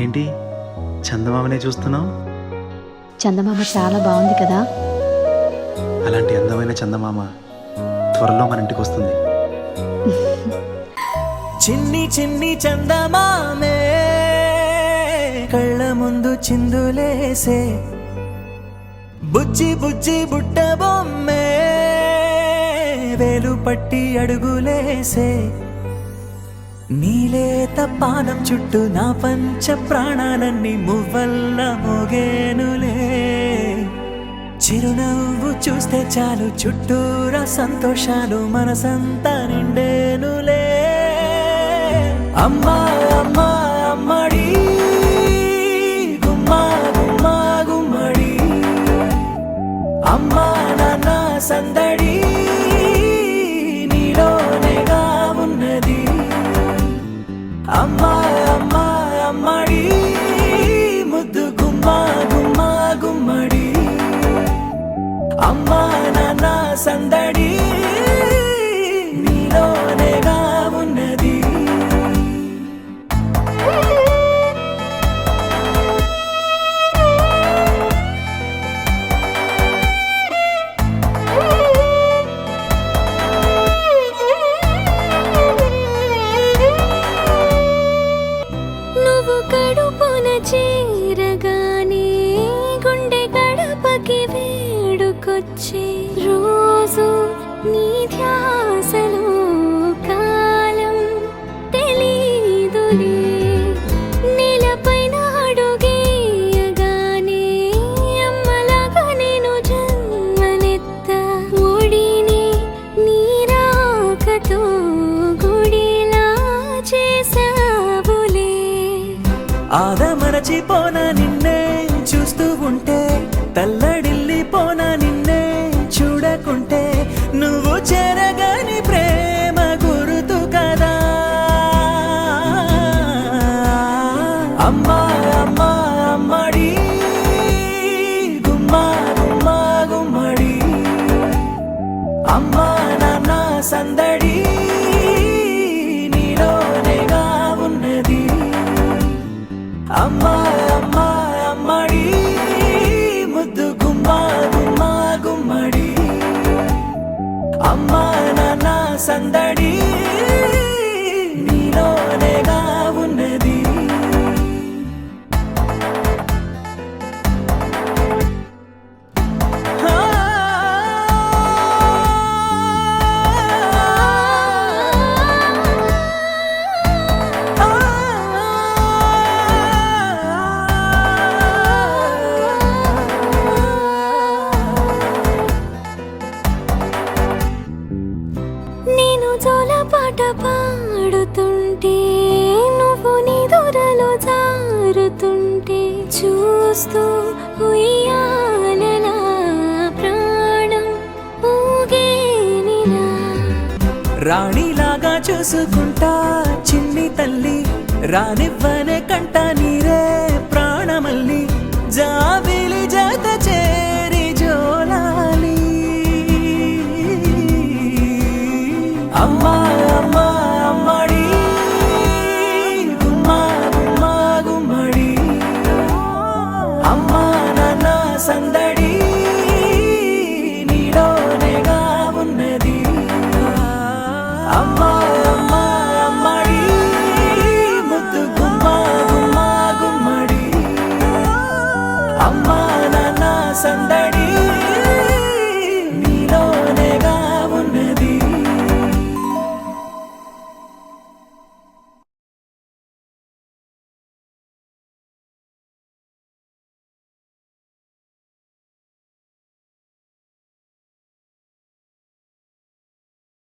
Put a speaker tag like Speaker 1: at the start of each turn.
Speaker 1: ఏంటి చందమామనే చూస్తున్నావు?
Speaker 2: చందమామ చాలా బాగుంది కదా.
Speaker 1: అలాంటి అందమైన చందమామ త్వరలో మన ఇంటికి వస్తుంది.
Speaker 3: చిన్ని చిన్ని చందమామే కళ్ళ ముందు చిందులేసే, బుజ్జి బుజ్జి బుట్ట బొమ్మే వేలు పట్టి అడుగులేసే, నీలేత పానం చుట్టూ నా పంచ ప్రాణాలన్నీ మువ్వల్ల మోగేనులే, చిరునవ్వు చూస్తే చాలు చుట్టూరా సంతోషాలు మనసంతా నిండేనులే. అమ్మా అమ్మా అమ్మడి గుమ్మా గుమ్మా గుమ్మడి, అమ్మా నాన్న సందడి నీలోనేగా ఉన్నది. అమ్మా అమ్మా అమ్మడి ముద్దు గుమ్మా గుమ్మా గుమ్మడి, అమ్మా నాన్న సందడి నీలోనేగా ఉన్నది.
Speaker 4: నువ్వు కడుపున చేరగానే గుండె గడపకి వేడుకొచ్చే, రోజు నీ ధ్యాసలో కాలం తెలీదులే, నేలపైన అడుగేయగానే అమ్మలాగా నేను జన్మనెత్త, ఒడిని నీ రాకతో గుడిలా చేసావులే.
Speaker 3: ఆదమరచిపోన నిన్నే చూస్తూ ఉంటే, తల్లడిల్లిపోన నిన్నే చూడకుంటే, నువ్వు చెరగని ప్రేమ గురుతు కదా. అమ్మా అమ్మా అమ్మడి గుమ్మా గుమ్మా గుమ్మడి, అమ్మా నాన్న సందడి నీలోనేగా ఉన్నది. అమ్మా అమ్మా అమ్మడి ముద్దు గుమ్మా గుమ్మా గుమ్మడి, అమ్మా నాన్న సందడి నీలోనేగా ఉన్నది.
Speaker 4: నేను జోలపాట పాడుతుంటే, నువ్వు నీ దూరలో జారుతుంటే, చూస్తూ ఉయ్యాలలా ప్రాణం ఊగేనిలా.
Speaker 3: రాణిలాగా చూసుకుంటా చిన్ని తల్లి, రానివ్వనే కంట నీరే